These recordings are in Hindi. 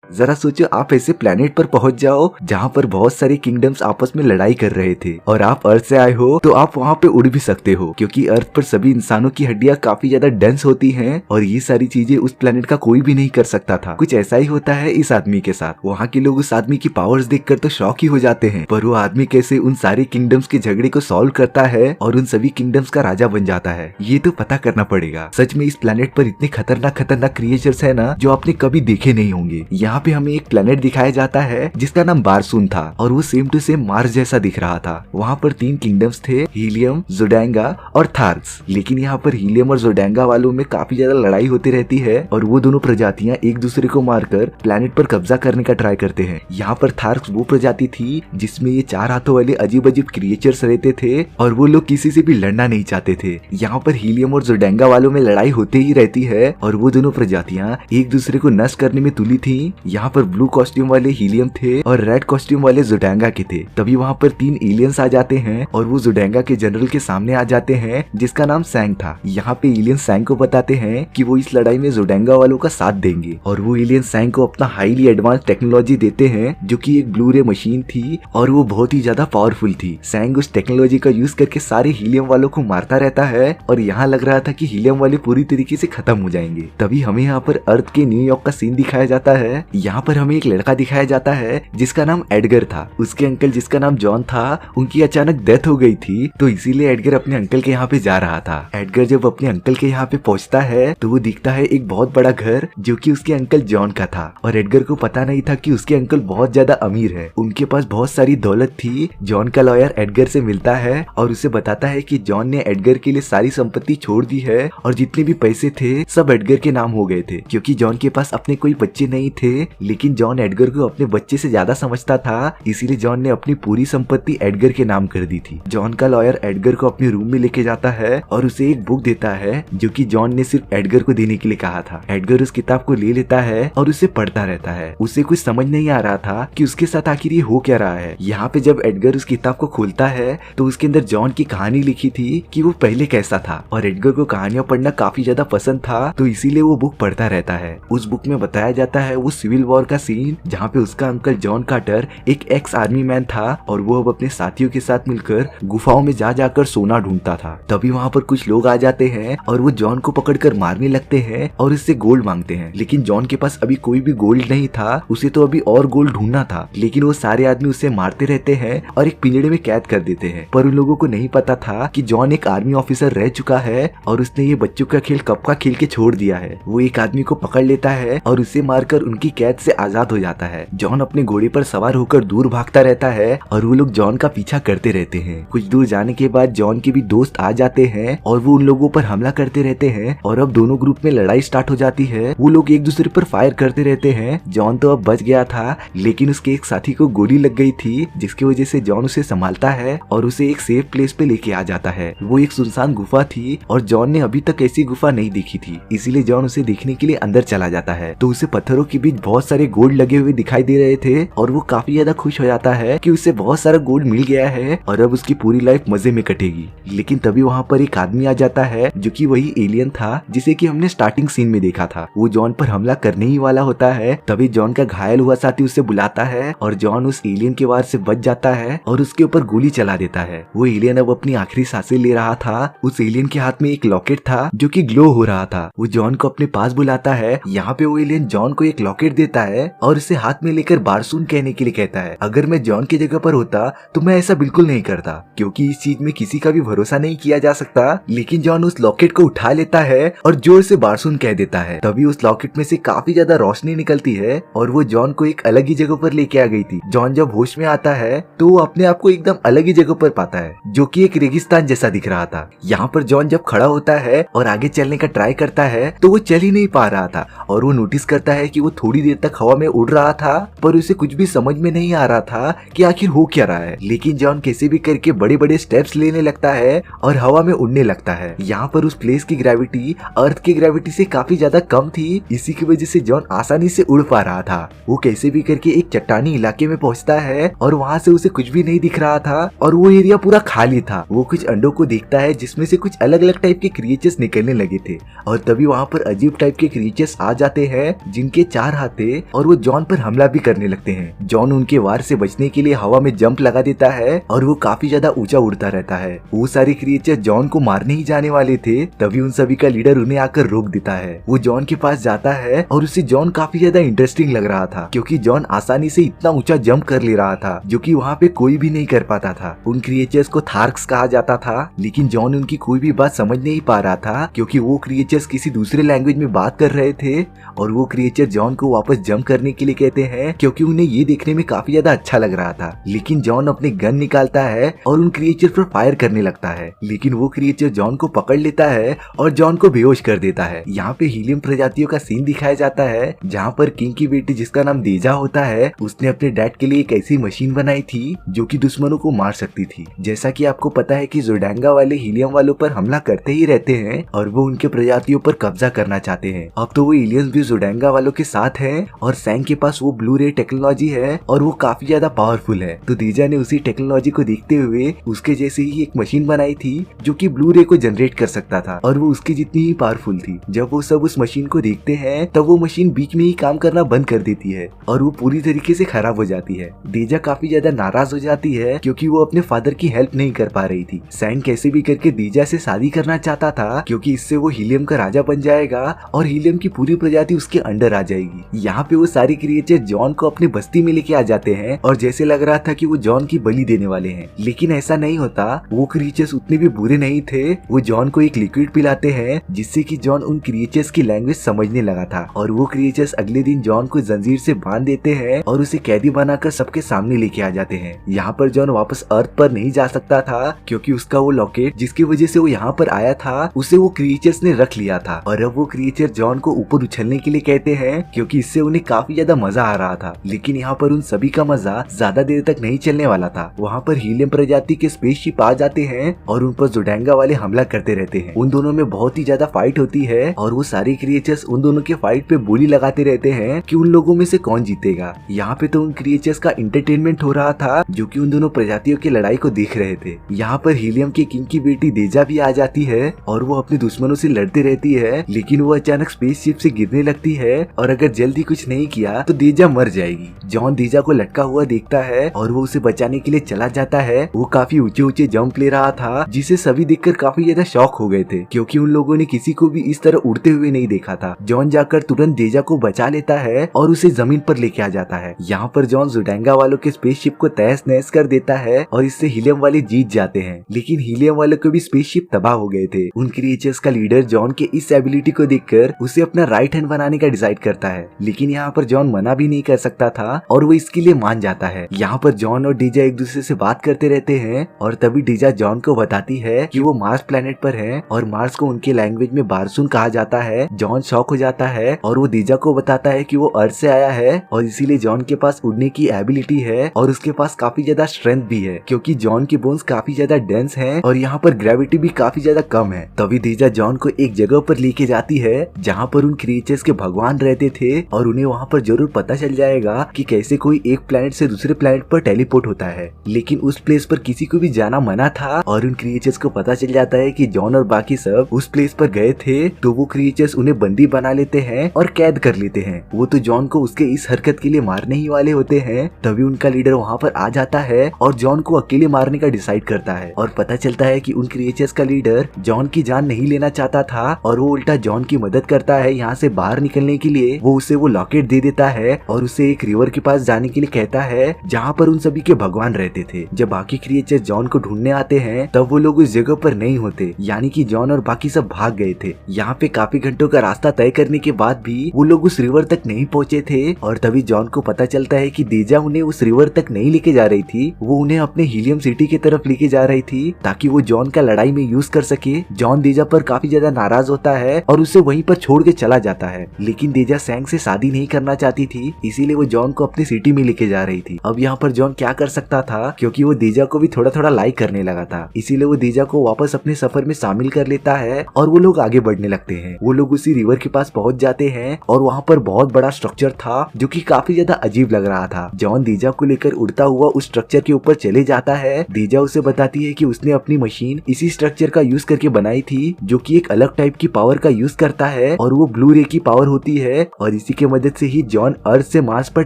जरा सोचो, आप ऐसे प्लेनेट पर पहुंच जाओ जहाँ पर बहुत सारे किंगडम्स आपस में लड़ाई कर रहे थे और आप अर्थ से आए हो, तो आप वहाँ पे उड़ भी सकते हो क्योंकि अर्थ पर सभी इंसानों की हड्डियां काफी ज्यादा डेंस होती हैं और ये सारी चीजें उस प्लेनेट का कोई भी नहीं कर सकता था। कुछ ऐसा ही होता है इस आदमी के साथ। वहाँ के लोग उस आदमी की पावर्स देखकर तो शॉक ही हो जाते हैं, पर वो आदमी कैसे उन सारे किंगडम्स के झगड़े को सॉल्व करता है और उन सभी किंगडम्स का राजा बन जाता है, ये तो पता करना पड़ेगा। सच में इस प्लेनेट पर इतने खतरनाक क्रिएचर्स है ना जो आपने कभी देखे नहीं होंगे। यहाँ पे हमें एक प्लेनेट दिखाया जाता है जिसका नाम बारसून था और वो सेम टू सेम मार्स जैसा दिख रहा था। वहाँ पर 3 किंगडम्स थे, हीलियम, जोडेंगा और थार्क्स। लेकिन यहाँ पर हीलियम और जोडेंगा वालों में काफी ज्यादा लड़ाई होती रहती है और वो दोनों प्रजातियां एक दूसरे को मारकर प्लेनेट पर कब्जा करने का ट्राई करते हैं। यहाँ पर थार्क्स वो प्रजाति थी जिसमें ये 4 हाथों वाले अजीब अजीब क्रिएचर्स रहते थे और वो लोग किसी से भी लड़ना नहीं चाहते थे। यहाँ पर हीलियम और जोडेंगा वालों में लड़ाई होती ही रहती है और वो दोनों प्रजातियां एक दूसरे को नष्ट करने में तुली थी। यहाँ पर ब्लू कॉस्ट्यूम वाले हीलियम थे और रेड कॉस्ट्यूम वाले जोडेंगा के थे। तभी वहाँ पर 3 एलियंस आ जाते हैं और वो जोडेंगा के जनरल के सामने आ जाते हैं जिसका नाम सैंग था। यहाँ पे एलियन सैंग को बताते हैं कि वो इस लड़ाई में जोडेंगा वालों का साथ देंगे और वो एलियन सैंग को अपना हाईली एडवांस टेक्नोलॉजी देते हैं जो कि एक ब्लू रे मशीन थी और वो बहुत ही ज्यादा पावरफुल थी। सैंग उस टेक्नोलॉजी का यूज करके सारे हीलियम वालों को मारता रहता है और यहाँ लग रहा था कि हीलियम वाले पूरी तरीके से खत्म हो जाएंगे। तभी हमें यहाँ पर अर्थ के न्यूयॉर्क का सीन दिखाया जाता है। यहाँ पर हमें एक लड़का दिखाया जाता है जिसका नाम एडगर था। उसके अंकल जिसका नाम जॉन था उनकी अचानक डेथ हो गई थी, तो इसीलिए एडगर अपने अंकल के यहाँ पे जा रहा था। एडगर जब अपने अंकल के यहाँ पे पहुँचता है तो वो दिखता है एक बहुत बड़ा घर जो कि उसके अंकल जॉन का था और एडगर को पता नहीं था कि उसके अंकल बहुत ज्यादा अमीर है, उनके पास बहुत सारी दौलत थी। जॉन का लॉयर एडगर से मिलता है और उसे बताता है कि जॉन ने एडगर के लिए सारी संपत्ति छोड़ दी है और जितने भी पैसे थे सब एडगर के नाम हो गए थे क्योंकि जॉन के पास अपने कोई बच्चे नहीं थे। लेकिन जॉन एडगर को अपने बच्चे से ज्यादा समझता था, इसीलिए जॉन ने अपनी पूरी संपत्ति एडगर के नाम कर दी थी। जॉन का लॉयर एडगर को अपने रूम में लेके जाता है और उसे एक बुक देता है जो कि जॉन ने सिर्फ एडगर को देने के लिए कहा था। एडगर उस किताब को ले लेता है और उसे पढ़ता रहता है। उसे कुछ समझ नहीं आ रहा था कि उसके साथ आखिर ये हो क्या रहा है। यहाँ पे जब एडगर उस किताब को खोलता है तो उसके अंदर जॉन की कहानी लिखी थी कि वो पहले कैसा था और एडगर को कहानियां पढ़ना काफी ज्यादा पसंद था, तो इसीलिए वो बुक पढ़ता रहता है। उस बुक में बताया जाता है वो सिविल वॉर का सीन जहाँ पे उसका अंकल जॉन कार्टर एक एक्स आर्मी मैन था और वो अब अपने साथियों के साथ मिलकर गुफाओं में जा जाकर सोना ढूंढता था। तभी वहाँ पर कुछ लोग आ जाते हैं और वो जॉन को पकड़कर मारने लगते हैं और उससे गोल्ड मांगते हैं। लेकिन जॉन के पास अभी कोई भी गोल्ड नहीं था, उसे तो अभी और गोल्ड ढूंढना था। लेकिन वो सारे आदमी उसे मारते रहते हैं और एक पिंजड़े में कैद कर देते हैं। पर उन लोगों को नहीं पता था कि जॉन एक आर्मी ऑफिसर रह चुका है और उसने ये बच्चों का खेल कब का खेल के छोड़ दिया है। वो एक आदमी को पकड़ लेता है और उसे मारकर उनकी कैद से आजाद हो जाता है। जॉन अपने घोड़े पर सवार होकर दूर भागता रहता है और वो लोग जॉन का पीछा करते रहते हैं। कुछ दूर जाने के बाद जॉन के भी दोस्त आ जाते हैं और वो उन लोगों पर हमला करते रहते हैं और अब दोनों ग्रुप में लड़ाई स्टार्ट हो जाती है। वो लोग एक दूसरे पर फायर करते रहते हैं। जॉन तो अब बच गया था लेकिन उसके एक साथी को गोली लग गई थी जिसकी वजह से जॉन उसे संभालता है और उसे एक सेफ प्लेस पे लेके आ जाता है। वो एक सुनसान गुफा थी और जॉन ने अभी तक ऐसी गुफा नहीं देखी थी, इसीलिए जॉन उसे देखने के लिए अंदर चला जाता है। तो उसे पत्थरों के बीच बहुत सारे गोल्ड लगे हुए दिखाई दे रहे थे और वो काफी ज्यादा खुश हो जाता है कि उसे बहुत सारा गोल्ड मिल गया है और अब उसकी पूरी लाइफ मजे में कटेगी। लेकिन तभी वहाँ पर एक आदमी आ जाता है जो कि वही एलियन था जिसे कि हमने स्टार्टिंग सीन में देखा था। वो जॉन पर हमला करने ही वाला होता है। तभी जॉन का घायल हुआ साथी उसे बुलाता है और जॉन उस एलियन के वार से बच जाता है और उसके ऊपर गोली चला देता है। वो एलियन अब अपनी आखिरी सांसें ले रहा था। उस एलियन के हाथ में एक लॉकेट था जो कि ग्लो हो रहा था। वो जॉन को अपने पास बुलाता है। यहाँ पे वो एलियन जॉन को एक लॉकेट देता है और उसे हाथ में लेकर बारसून कहने के लिए कहता है। अगर मैं जॉन की जगह पर होता तो मैं ऐसा बिल्कुल नहीं करता क्योंकि इस चीज में किसी का भी भरोसा नहीं किया जा सकता। लेकिन जॉन उस लॉकेट को उठा लेता है और जोर से बारसून कह देता है। तभी उस लॉकेट में से काफी ज्यादा रोशनी निकलती है और वो जॉन को एक अलग ही जगह पर लेके आ गई थी। जॉन जब होश में आता है तो वो अपने आप को एकदम अलग ही जगह पर पाता है जो कि एक रेगिस्तान जैसा दिख रहा था। यहाँ पर जॉन जब खड़ा होता है और आगे चलने का ट्राई करता है तो वो चल ही नहीं पा रहा था और वो नोटिस करता है कि वो थोड़ी देर तक हवा में उड़ रहा था पर उसे कुछ भी समझ में नहीं आ रहा था कि आखिर हो क्या रहा है। लेकिन जॉन कैसे भी करके बड़े बड़े स्टेप्स लेने लगता है और हवा में उड़ने लगता है। यहाँ पर उस प्लेस की ग्रेविटी अर्थ की ग्रेविटी से काफी ज्यादा कम थी, इसी की वजह से जॉन आसानी से उड़ पा रहा था। वो कैसे भी करके एक चट्टानी इलाके में पहुंचता है और वहाँ से उसे कुछ भी नहीं दिख रहा था और वो एरिया पूरा खाली था। वो कुछ अंडों को देखता है जिसमें से कुछ अलग अलग टाइप के क्रिएचर्स निकलने लगे थे और तभी वहाँ पर अजीब टाइप के क्रिएचर्स आ जाते हैं जिनके 4 हाथ सकते और वो जॉन पर हमला भी करने लगते हैं। जॉन उनके वार से बचने के लिए हवा में जंप लगा देता है और वो काफी ज्यादा ऊंचा उड़ता रहता है। वो सारे क्रिएचर जॉन को मारने ही जाने वाले थे, तभी उन सभी का लीडर उन्हें आकर रोक देता है। वो जॉन के पास जाता है और उसे जॉन काफी ज्यादा इंटरेस्टिंग लग रहा था, क्योंकि जॉन आसानी से इतना ऊंचा जंप कर ले रहा था जो कि वहाँ पे कोई भी नहीं कर पाता था। उन क्रिएचर्स को थार्क्स कहा जाता था, लेकिन जॉन उनकी कोई भी बात समझ नहीं पा रहा था, क्योंकि वो क्रिएचर्स किसी दूसरे लैंग्वेज में बात कर रहे थे। और वो क्रिएचर जॉन को वापस जंप करने के लिए कहते हैं, क्योंकि उन्हें ये देखने में काफी ज्यादा अच्छा लग रहा था। लेकिन जॉन अपने गन निकालता है और उन क्रिएचर पर फायर करने लगता है, लेकिन वो क्रिएचर जॉन को पकड़ लेता है और जॉन को बेहोश कर देता है। यहाँ पे हीलियम प्रजातियों का सीन दिखाया जाता है, जहाँ पर किंग की बेटी जिसका नाम देजा होता है, उसने अपने डैड के लिए एक ऐसी मशीन बनाई थी जो कि दुश्मनों को मार सकती थी। जैसा कि आपको पता है कि जोडांगा वाले हीलियम वालों पर हमला करते ही रहते हैं और वो उनके प्रजातियों पर कब्जा करना चाहते हैं। अब तो वो एलियंस भी जोडांगा वालों के साथ हैं और सैंग के पास वो ब्लू रे टेक्नोलॉजी है और वो काफी ज्यादा पावरफुल है। तो देजा ने उसी टेक्नोलॉजी को देखते हुए उसके जैसे ही एक मशीन बनाई थी जो कि ब्लू रे को जनरेट कर सकता था और वो उसकी जितनी ही पावरफुल थी। जब वो सब उस मशीन को देखते हैं तब वो मशीन बीच में ही काम करना बंद कर देती है और वो पूरी तरीके से खराब हो जाती है। देजा काफी ज्यादा नाराज हो जाती है, क्योंकि वो अपने फादर की हेल्प नहीं कर पा रही थी। सैंग कैसे भी करके देजा से शादी करना चाहता था, क्योंकि इससे वो हीलियम का राजा बन जाएगा और हीलियम की पूरी प्रजाति उसके अंडर आ जाएगी। यहाँ पे वो सारी क्रिएचर जॉन को अपनी बस्ती में लेके आ जाते हैं और जैसे लग रहा था कि वो जॉन की बलि देने वाले हैं, लेकिन ऐसा नहीं होता। वो क्रिएचर्स उतने भी बुरे नहीं थे। वो जॉन को एक लिक्विड पिलाते हैं जिससे कि जॉन उन क्रिएचर्स की लैंग्वेज समझने लगा था और वो क्रिएचर्स अगले दिन जॉन को जंजीर से बांध देते हैं और उसे कैदी बनाकर सबके सामने लेके आ जाते हैं। यहाँ पर जॉन वापस अर्थ पर नहीं जा सकता था, क्योंकि उसका वो लॉकेट जिसकी वजह से वो यहाँ पर आया था उसे वो क्रिएचर्स ने रख लिया था और अब वो क्रिएचर जॉन को ऊपर उछलने के लिए कहते हैं, क्योंकि इससे उन्हें काफी ज्यादा मजा आ रहा था। लेकिन यहाँ पर उन सभी का मजा ज्यादा देर तक नहीं चलने वाला था। वहाँ पर हीलियम प्रजाति के स्पेसशिप आ जाते हैं और उन पर जोडांगा वाले हमला करते रहते हैं। उन दोनों में बहुत ही ज्यादा फाइट होती है और वो सारे क्रिएचर्स उन दोनों के फाइट पे बोली लगाते रहते हैं कि उन लोगों में से कौन जीतेगा। यहाँ पे तो उन क्रिएचर्स का एंटरटेनमेंट हो रहा था जो कि उन दोनों प्रजातियों की लड़ाई को देख रहे थे। यहाँ पर हीलियम के किंग की बेटी देजा भी आ जाती है और वो अपने दुश्मनों से लड़ती रहती है, लेकिन वो अचानक स्पेसशिप से गिरने लगती है और अगर जल्दी कुछ नहीं किया तो देजा मर जाएगी। जॉन देजा को लटका हुआ देखता है और वो उसे बचाने के लिए चला जाता है। वो काफी ऊंचे ऊंचे जंप ले रहा था, जिसे सभी देखकर काफी ज्यादा शॉक हो गए थे, क्योंकि उन लोगों ने किसी को भी इस तरह उड़ते हुए नहीं देखा था। जॉन जाकर तुरंत देजा को बचा लेता है और उसे जमीन पर लेके आ जाता है। यहाँ पर जॉन जोडांगा वालों के स्पेसशिप को तहस नहस कर देता है और इससे हीलियम वाले जीत जाते हैं। लेकिन हीलियम वालों के भी स्पेसशिप तबाह हो गए थे। उन क्रिएचर्स का लीडर जॉन के इस एबिलिटी को देखकर उसे अपना राइट हैंड बनाने का डिसाइड करता है, लेकिन यहाँ पर जॉन मना भी नहीं कर सकता था और वो इसके लिए मान जाता है। यहाँ पर जॉन और डीजा एक दूसरे से बात करते रहते हैं और तभी डीजा जॉन को बताती है कि वो मार्स प्लेनेट पर है और मार्स को उनके लैंग्वेज में बारसून कहा जाता है। जॉन शॉक हो जाता है और वो डीजा को बताता है कि वो अर्थ से आया है और इसीलिए जॉन के पास उड़ने की एबिलिटी है और उसके पास काफी ज्यादा स्ट्रेंथ भी है, क्योंकि जॉन के बोन्स काफी ज्यादा डेंस हैं और यहाँ पर ग्रेविटी भी काफी ज्यादा कम है। तभी डीजा जॉन को एक जगह पर लेके जाती है जहाँ पर उन क्रिएचर्स के भगवान रहते थे और उन्हें वहाँ पर जरूर पता चल जाएगा कि कैसे कोई एक प्लेनेट से दूसरे प्लेनेट पर टेलीपोर्ट होता है। लेकिन उस प्लेस पर किसी को भी जाना मना था और उन क्रिएचर्स को पता चल जाता है कि जॉन और बाकी सब उस प्लेस पर गए थे, तो वो क्रिएचर्स उन्हें बंदी बना लेते हैं और कैद कर लेते हैं। वो तो जॉन को उसके इस हरकत के लिए मारने ही वाले होते हैं। तभी उनका लीडर वहाँ पर आ जाता है और जॉन को अकेले मारने का डिसाइड करता है और पता चलता है कि उन क्रिएचर्स का लीडर जॉन की जान नहीं लेना चाहता था और वो उल्टा जॉन की मदद करता है यहाँ से बाहर निकलने के लिए। वो उसे वो लॉकेट दे देता है और उसे एक रिवर के पास जाने के लिए कहता है जहाँ पर उन सभी के भगवान रहते थे। जब बाकी क्रिएचर जॉन को ढूंढने आते हैं तब वो लोग उस जगह पर नहीं होते, यानी कि जॉन और बाकी सब भाग गए थे। यहाँ पे काफी घंटों का रास्ता तय करने के बाद भी वो लोग उस रिवर तक नहीं पहुँचे थे और तभी जॉन को पता चलता है कि देजा उन्हें उस रिवर तक नहीं लेके जा रही थी, वो उन्हें अपने हीलियम सिटी की तरफ लेके जा रही थी ताकि वो जॉन का लड़ाई में यूज कर सके। जॉन देजा पर काफी ज्यादा नाराज होता है और उसे वहीं पर छोड़ के चला जाता है, लेकिन देजा सैंग से शादी नहीं करना चाहती थी, इसीलिए वो जॉन को अपनी सिटी में लेके जा रही थी। अब यहाँ पर जॉन क्या कर सकता था, क्योंकि वो देजा को भी थोड़ा थोड़ा लाइक करने लगा था, इसीलिए वो देजा को वापस अपने सफर में शामिल कर लेता है और वो लोग आगे बढ़ने लगते हैं। वो लोग उसी रिवर के पास पहुंच जाते हैं और वहाँ पर बहुत बड़ा स्ट्रक्चर था जो कि काफी ज्यादा अजीब लग रहा था। जॉन देजा को लेकर उड़ता हुआ उस स्ट्रक्चर के ऊपर चले जाता है। देजा उसे बताती है कि उसने अपनी मशीन इसी स्ट्रक्चर का यूज करके बनाई थी जो कि एक अलग टाइप की पावर का यूज करता है और वो ब्लू रे की पावर होती है और इसी के मदद से ही जॉन अर्थ से मार्स पर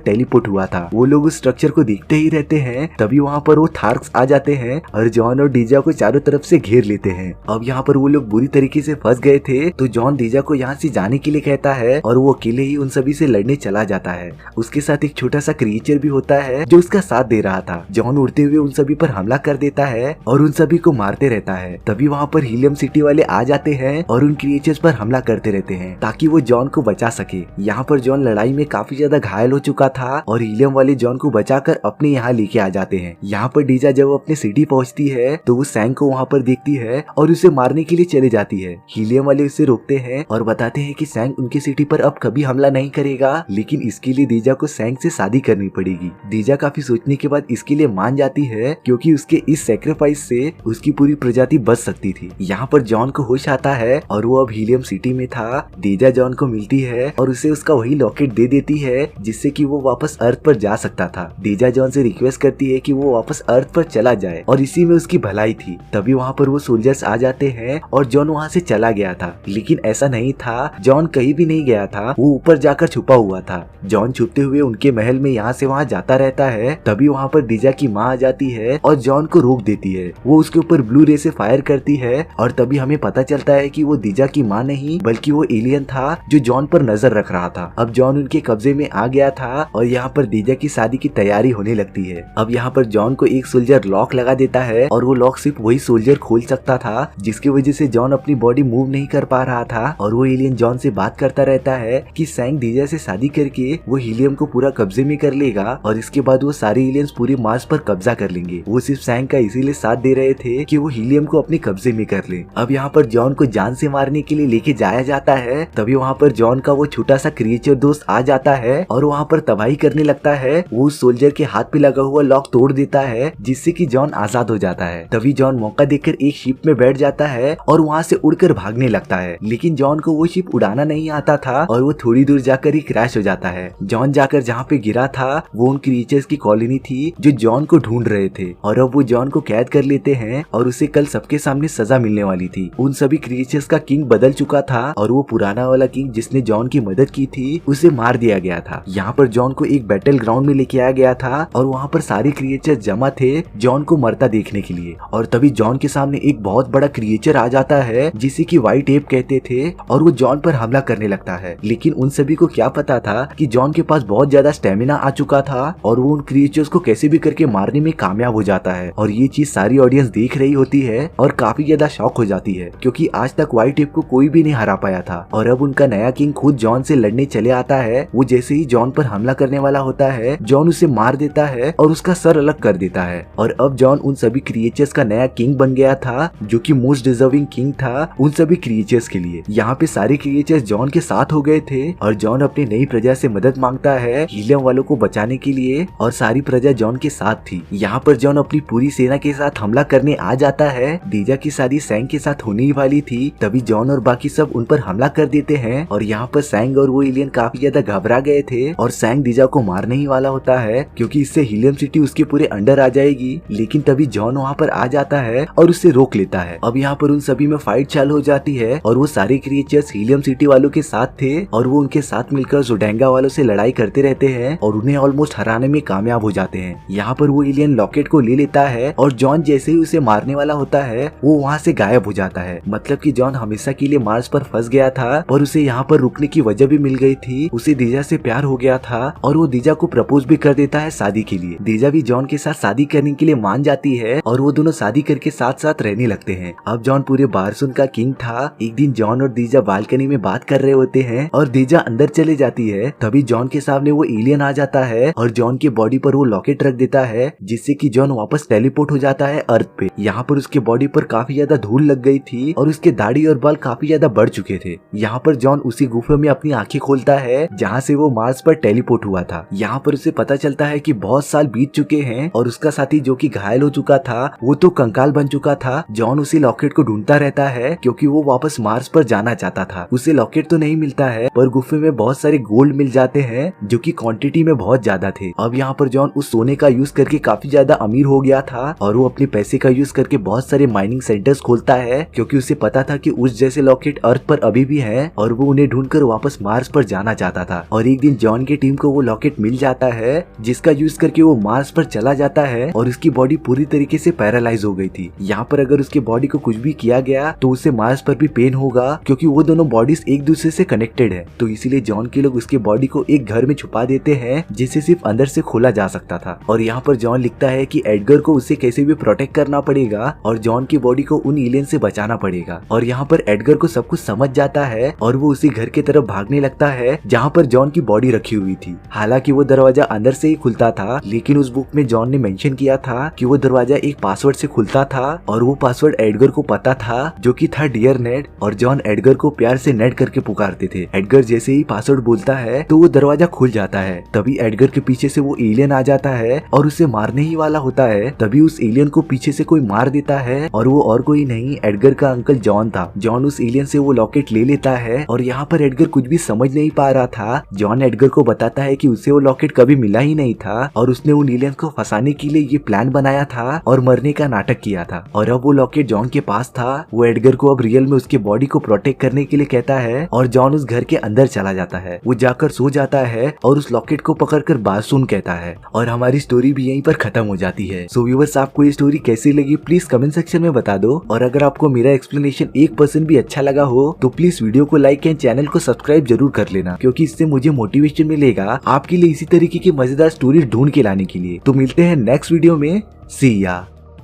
टेलीपोर्ट हुआ था। वो लोग उस स्ट्रक्चर को देखते ही रहते हैं। तभी वहाँ पर वो थार्क्स आ जाते हैं और जॉन और डीजा को चारों तरफ से घेर लेते हैं। अब यहाँ पर वो लोग बुरी तरीके से फंस गए थे, तो जॉन डीजा को यहाँ से जाने के लिए कहता है और वो अकेले ही उन सभी से लड़ने चला जाता है। उसके साथ एक छोटा सा क्रिएचर भी होता है जो उसका साथ दे रहा था। जॉन उड़ते हुए उन सभी पर हमला कर देता है और उन सभी को मारते रहता है। तभी वहाँ पर हीलियम सिटी वाले आ जाते हैं और उन क्रिएचर्स पर हमला करते रहते हैं ताकि वो जॉन को बचा सके। यहाँ पर जॉन लड़ाई में काफी ज्यादा घायल हो चुका था और हीलियम वाले जॉन को बचाकर अपने यहाँ लेके आ जाते हैं। यहाँ पर डीजा जब अपने सिटी पहुँचती है तो वो सैंग को वहाँ पर देखती है और उसे मारने के लिए चले जाती है। हीलियम वाले उसे रोकते हैं और बताते हैं कि सैंग उनकी सिटी पर अब कभी हमला नहीं करेगा, लेकिन इसके लिए डीजा को सैंग से शादी करनी पड़ेगी। डीजा काफी सोचने के बाद इसके लिए मान जाती है क्योंकि उसके इस सेक्रीफाइस से उसकी पूरी प्रजाति बच सकती थी। यहाँ पर जॉन को होश आता है और वो अब हीलियम सिटी में था। डीजा जॉन को मिलती है और उसे उसका वही लॉकेट दे देती है जिससे कि वो वापस अर्थ पर जा सकता था। डीजा जॉन से रिक्वेस्ट करती है कि वो वापस अर्थ पर चला जाए और इसी में उसकी भलाई थी। तभी वहाँ पर वो सोल्जर्स आ जाते हैं और जॉन वहाँ से चला गया था, लेकिन ऐसा नहीं था। जॉन कहीं भी नहीं गया था, वो ऊपर जाकर छुपा हुआ था। जॉन छुपते हुए उनके महल में यहाँ से वहाँ जाता रहता है। तभी वहाँ पर डीजा की माँ आ जाती है और जॉन को रोक देती है। वो उसके ऊपर ब्लू रे से फायर करती है और तभी हमें पता चलता है कि वो डीजा की माँ नहीं बल्कि वो एलियन था जो जॉन पर नजर रख रहा था। अब जॉन उनके कब्जे में आ गया था और यहाँ पर डीजा की शादी की तैयारी होने लगती है। अब यहाँ पर जॉन को एक सोल्जर लॉक लगा देता है और वो लॉक सिर्फ वही सोल्जर खोल सकता था, जिसकी वजह से जॉन अपनी बॉडी मूव नहीं कर पा रहा था। और वो एलियन जॉन से बात करता रहता है कि सैंग डीजा से शादी करके वो हीलियम को पूरा कब्जे में कर लेगा और इसके बाद वो सारे एलियंस पूरे मार्स पर कब्जा कर लेंगे। वो सिर्फ सैंग का इसीलिए साथ दे रहे थे कि वो हीलियम को अपने कब्जे में कर ले। अब यहाँ पर जॉन को जान से मारने के लिए लेके जाया जाता है। तभी वहाँ पर जॉन का वो छोटा सा क्रिएचर दोस्त आ जाता है और वहाँ पर तबाही करने लगता है। वो उस सोल्जर के हाथ पे लगा हुआ लॉक तोड़ देता है जिससे कि जॉन आजाद हो जाता है। तभी जॉन मौका देखकर एक शिप में बैठ जाता है और वहाँ से उड़कर भागने लगता है, लेकिन जॉन को वो शिप उड़ाना नहीं आता था और वो थोड़ी दूर जाकर ही क्रैश हो जाता है। जॉन जाकर जहाँ पे गिरा था वो उन क्रिएचर्स की कॉलोनी थी जो जॉन को ढूंढ रहे थे और अब वो जॉन को कैद कर लेते हैं और उसे कल सबके सामने सजा मिलने वाली थी। उन सभी क्रिएचर्स का किंग बदल चुका था और वो पुराना वाला किंग जिसने जॉन की मदद की थी उसे मार दिया गया था। यहाँ पर जॉन को एक बैटल ग्राउंड में लेके आया गया था और वहाँ पर सारे क्रिएचर जमा थे जॉन को मरता देखने के लिए। और तभी जॉन के सामने एक बहुत बड़ा क्रिएचर आ जाता है जिसे कि व्हाइट एप कहते थे और वो जॉन पर हमला करने लगता है। लेकिन उन सभी को क्या पता था कि जॉन के पास बहुत ज्यादा स्टेमिना आ चुका था और वो उन क्रिएचर्स को कैसे भी करके मारने में कामयाब हो जाता है। और ये चीज सारी ऑडियंस देख रही होती है और काफी ज्यादा शॉक हो जाती है क्योंकि आज तक व्हाइट एप को कोई भी नहीं हरा पाया था। और अब उनका नया किंग खुद जॉन से लड़ने चले आता है। वो जैसे ही जॉन पर हमला करने वाला होता है जॉन उसे मार देता है और उसका सर अलग कर देता है। और अब जॉन उन सभी क्रिएचर्स का नया किंग बन गया था जो कि मोस्ट डिजर्विंग किंग था उन सभी क्रिएचर्स के लिए। यहाँ पे सारे क्रिएचर्स जॉन के साथ हो गए थे और जॉन अपनी नई प्रजा से मदद मांगता है हीलियम वालों को बचाने के लिए और सारी प्रजा जॉन के साथ थी। यहाँ पर जॉन अपनी पूरी सेना के साथ हमला करने आ जाता है। डीजा की शादी सैंग के साथ होने ही वाली थी, तभी जॉन और बाकी सब उन पर हमला कर देते हैं और यहाँ पर सैंग और वो एलियन काफी ज्यादा घबरा गए थे और सैंग डीजा को मारने ही वाला होता है क्योंकि इससे हीलियम सिटी उसके पूरे अंडर आ जाएगी। लेकिन तभी जॉन वहाँ पर आ जाता है और उससे रोक लेता है। अब यहाँ पर उन सभी में फाइट चालू हो जाती है और वो सारे क्रिएचर्स हीलियम सिटी वालों के साथ थे और वो उनके साथ मिलकर जोडेंगा वालों से लड़ाई करते रहते हैं और उन्हें ऑलमोस्ट हराने में कामयाब हो जाते हैं। यहाँ पर वो एलियन लॉकेट को ले लेता है और जॉन जैसे ही उसे मारने वाला होता है वो वहाँ से गायब हो जाता है। मतलब कि जॉन हमेशा के लिए मार्स पर फंस गया था और उसे यहाँ पर रुकने की वजह भी मिल गई थी। उसे डीजा से प्यार हो गया था और वो डीजा को प्रपोज भी कर देता है शादी के लिए। डीजा भी जॉन के साथ शादी करने के लिए मान जाती है और वो दोनों शादी करके साथ साथ रहने लगते हैं। अब जॉन पूरे बारसुन का किंग था। एक दिन जॉन और डीजा बालकनी में बात कर रहे होते हैं और डीजा अंदर चले जाती है। तभी जॉन के सामने वो एलियन आ जाता है और जॉन की बॉडी पर वो लॉकेट रख देता है जिससे कि जॉन वापस टेलीपोर्ट हो जाता है अर्थ पे। यहाँ पर उसके बॉडी पर काफी ज्यादा धूल लग गई थी और उसके दाढ़ी और बाल काफी ज्यादा बढ़ चुके थे। यहाँ पर जॉन उसी गुफे में अपनी आंखें खोलता है जहाँ से वो मार्स पर टेलीपोर्ट हुआ था। यहाँ पर उसे पता चलता है कि बहुत साल बीत चुके हैं और उसका साथी जो कि घायल हो चुका था वो तो कंकाल बन चुका था। जॉन उसी लॉकेट को ढूंढता रहता है क्योंकि वो वापस मार्स पर जाना चाहता था। उसे लॉकेट तो नहीं मिलता है पर गुफे में बहुत सारे गोल्ड मिल जाते हैं जो कि क्वांटिटी में बहुत ज्यादा थे। अब यहाँ पर जॉन उस सोने का यूज करके काफी ज्यादा अमीर हो गया था और वो अपने पैसे का यूज करके बहुत सारे माइनिंग सेंटर्स खोलता है क्योंकि उसे पता था कि उस जैसे लॉकेट अर्थ पर अभी भी है और वो उन्हें ढूंढकर वापस मार्स पर जाना बचाना चाहता था। और एक दिन जॉन की टीम को वो लॉकेट मिल जाता है जिसका यूज करके वो मार्स पर चला जाता है और उसकी बॉडी पूरी तरीके से पैरालाइज हो गई थी। यहाँ पर अगर उसके बॉडी को कुछ भी किया गया तो उसे मार्स पर भी पेन होगा क्योंकि वो दोनों बॉडीज एक दूसरे से कनेक्टेड है। तो इसीलिए जॉन के लोग उसके बॉडी को एक घर में छुपा देते हैं जिसे सिर्फ अंदर से खोला जा सकता था। और यहाँ पर जॉन लिखता है कि एडगर को उसे कैसे भी प्रोटेक्ट करना पड़ेगा और जॉन की बॉडी को उन एलियन से बचाना पड़ेगा। और यहाँ पर एडगर को सब कुछ समझ जाता है और वो उसी घर की तरफ भागने लगता है जहाँ पर जॉन की बॉडी रखी हुई थी। हालांकि वो दरवाजा अंदर से ही खुलता था, लेकिन उस बुक में जॉन ने मेंशन किया था कि वो दरवाजा एक पासवर्ड से खुलता था और वो पासवर्ड एडगर को पता था जो कि था डियर नेड। और जॉन एडगर को प्यार से नेड करके पुकारते थे। एडगर जैसे ही पासवर्ड बोलता है तो वो दरवाजा खुल जाता है। तभी एडगर के पीछे से वो एलियन आ जाता है और उसे मारने ही वाला होता है। तभी उस एलियन को पीछे से कोई मार देता है और वो और कोई नहीं एडगर का अंकल जॉन था। जॉन उस एलियन से वो लॉकेट ले लेता है और यहाँ पर एडगर कुछ भी समझ नहीं पा रहा था। जॉन एडगर को बताता है कि उसे वो लॉकेट कभी मिला ही नहीं था और उसने उन एलियंस को फंसाने के लिए ये प्लान बनाया था और मरने का नाटक किया था। और अब वो लॉकेट जॉन के पास था। वो एडगर को अब रियल में उसके बॉडी को प्रोटेक्ट करने के लिए कहता है और जॉन उस घर के अंदर चला जाता है। वो जाकर सो जाता है और उस लॉकेट को पकड़कर बात सुन कहता है और हमारी स्टोरी भी यहीं पर खत्म हो जाती है। सो व्यूअर्स, आपको ये स्टोरी कैसी लगी प्लीज कमेंट सेक्शन में बता दो। और अगर आपको मेरा एक्सप्लेनेशन 1% भी अच्छा लगा हो तो प्लीज वीडियो को लाइक एंड चैनल को सब्सक्राइब जरूर कर लेना, क्योंकि इससे मुझे मोटिवेशन मिलेगा आपके लिए इसी तरीके की मजेदार स्टोरी ढूंढ के लाने के लिए। तो मिलते हैं नेक्स्ट वीडियो में। सी या।